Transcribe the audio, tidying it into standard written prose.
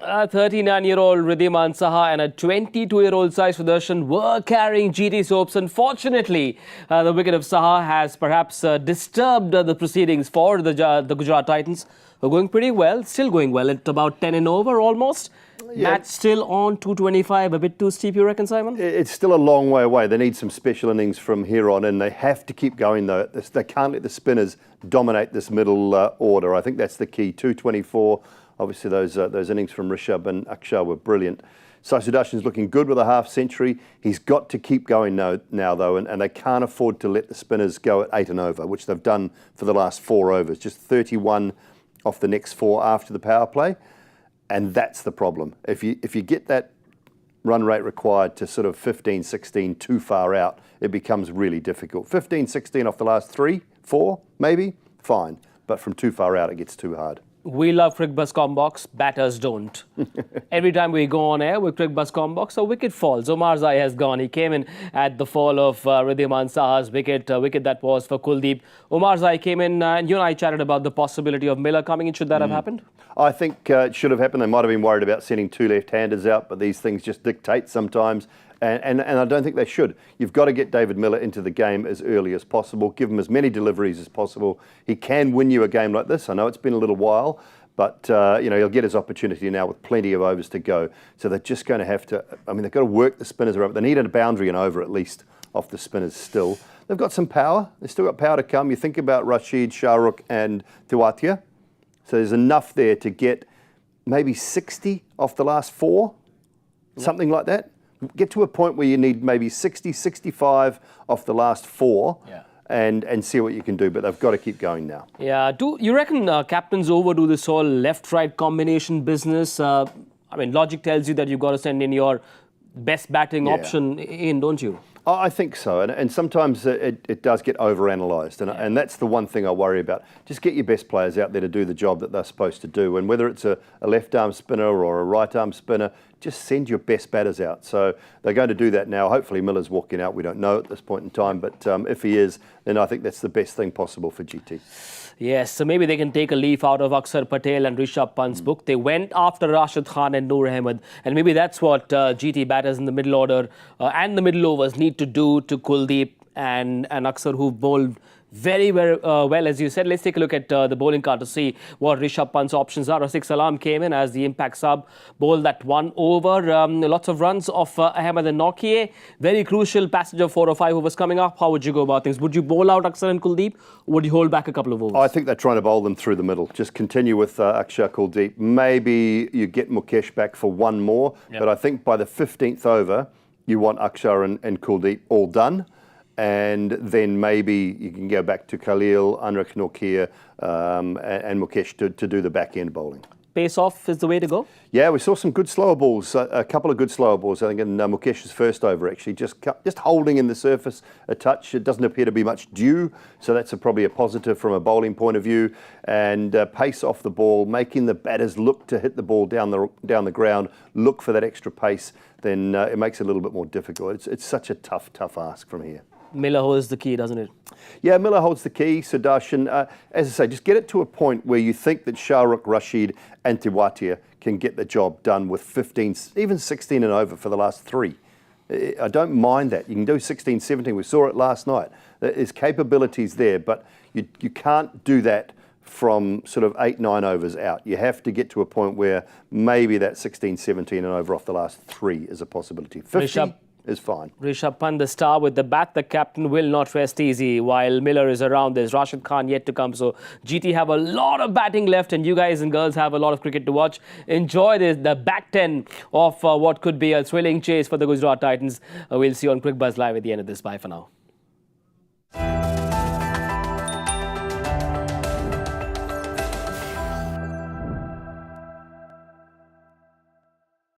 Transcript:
A 39-year-old Gill Saha and a 22-year-old Sai Sudarshan were carrying GT's hopes. Unfortunately, the wicket of Saha has perhaps disturbed the proceedings for the Gujarat Titans. Who are going pretty well, still going well at about 10 and over almost. Yeah. Match still on 225, a bit too steep, you reckon, Simon? It's still a long way away. They need some special innings from here on, and they have to keep going, though. They can't let the spinners dominate this middle order. I think that's the key. 224. Obviously, those innings from Rishabh and Akshar were brilliant. Sai Sudarshan's looking good with a half-century. He's got to keep going now, though, and they can't afford to let the spinners go at 8 and over, which they've done for the last 4 overs. Just 31 off the next 4 after the power play, and that's the problem. If you get that run rate required to sort of 15, 16 too far out, it becomes really difficult. 15, 16 off the last 3, 4, maybe, fine. But from too far out, it gets too hard. We love Cricbuzz Comm Box, batters don't. Every time we go on air with Cricbuzz Comm Box, a wicket falls. Omar Zai has gone. He came in at the fall of Gill Saha's wicket that was for Kuldeep. Omar Zai came in and you and I chatted about the possibility of Miller coming in. Should that have happened? I think it should have happened. They might have been worried about sending 2 left-handers out, but these things just dictate sometimes. And I don't think they should. You've got to get David Miller into the game as early as possible. Give him as many deliveries as possible. He can win you a game like this. I know it's been a little while, but he'll get his opportunity now with plenty of overs to go. So they're just going to have to. I mean, they've got to work the spinners around. They need a boundary and over at least off the spinners still. They've got some power. They've still got power to come. You think about Rashid, Shahrukh, and Tewatia. So there's enough there to get maybe 60 off the last 4, something like that. Get to a point where you need maybe 60, 65 off the last 4 and see what you can do. But they've got to keep going now. Yeah. Do you reckon captains overdo this whole left-right combination business? I mean, logic tells you that you've got to send in your best batting option in, don't you? I think so, and sometimes it does get overanalyzed, and that's the one thing I worry about. Just get your best players out there to do the job that they're supposed to do, and whether it's a left-arm spinner or a right-arm spinner, just send your best batters out. So they're going to do that now. Hopefully Miller's walking out. We don't know at this point in time, but if he is, then I think that's the best thing possible for GT. Yes, so maybe they can take a leaf out of Akshar Patel and Rishabh Pant's book. They went after Rashid Khan and Noor Ahmed, and maybe that's what GT batters in the middle order and the middle overs need to do to Kuldeep and Akshar, who bowled very well, as you said. Let's take a look at the bowling card to see what Rishabh Pant's options are. Rafiq Salam came in as the impact sub, bowled that 1 over. Lots of runs of Ahmed and Nokia. Very crucial passage of 4 or 5 overs coming up. How would you go about things? Would you bowl out Akshar and Kuldeep, or would you hold back a couple of overs? I think they're trying to bowl them through the middle. Just continue with Akshar, Kuldeep. Maybe you get Mukesh back for 1 more, but I think by the 15th over, you want Akshar and Kuldeep all done. And then maybe you can go back to Khalil, Anrak Nokia and Mukesh to do the back-end bowling. Pace off is the way to go? Yeah, we saw some good slower balls, a couple of good slower balls, I think, in Mukesh's first over, actually. Just holding in the surface a touch. It doesn't appear to be much due, so that's probably a positive from a bowling point of view. And pace off the ball, making the batters look to hit the ball down the ground, look for that extra pace, then it makes it a little bit more difficult. It's such a tough ask from here. Miller holds the key, doesn't it? Yeah, Miller holds the key. Sudarshan, as I say, just get it to a point where you think that Shahrukh, Rashid and Tewatia can get the job done with 15, even 16 and over for the last 3. I don't mind that. You can do 16, 17. We saw it last night. There's capabilities there, but you can't do that from sort of 8, 9 overs out. You have to get to a point where maybe that 16, 17 and over off the last 3 is a possibility. 50 is fine. Rishabh Pant, the star with the bat. The captain will not rest easy while Miller is around. There's Rashid Khan yet to come. So GT have a lot of batting left, and you guys and girls have a lot of cricket to watch. Enjoy the back 10 of what could be a thrilling chase for the Gujarat Titans. We'll see you on Cricbuzz Live at the end of this. Bye for now.